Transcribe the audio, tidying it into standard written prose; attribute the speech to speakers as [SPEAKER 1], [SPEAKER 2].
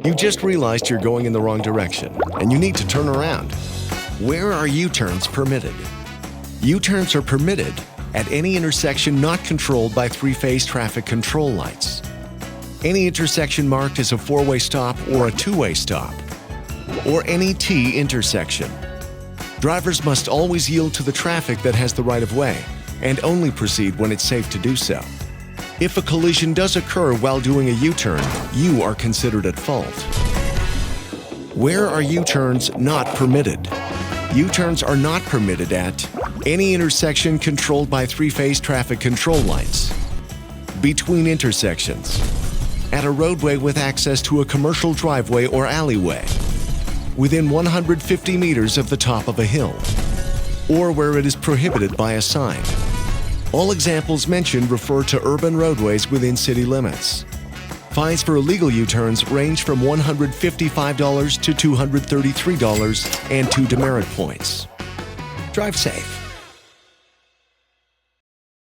[SPEAKER 1] You just realized you're going in the wrong direction, and you need to turn around. Where are U-turns permitted? U-turns are permitted at any intersection not controlled by three-phase traffic control lights. Any intersection marked as a four-way stop or a two-way stop, or any T intersection. Drivers must always yield to the traffic that has the right-of-way and only proceed when it's safe to do so. If a collision does occur while doing a U-turn, you are considered at fault. Where are U-turns not permitted? U-turns are not permitted at any intersection controlled by three-phase traffic control lights, between intersections, at a roadway with access to a commercial driveway or alleyway, within 150 meters of the top of a hill, or where it is prohibited by a sign. All examples mentioned refer to urban roadways within city limits. Fines for illegal U-turns range from $155 to $233 and 2 demerit points. Drive safe.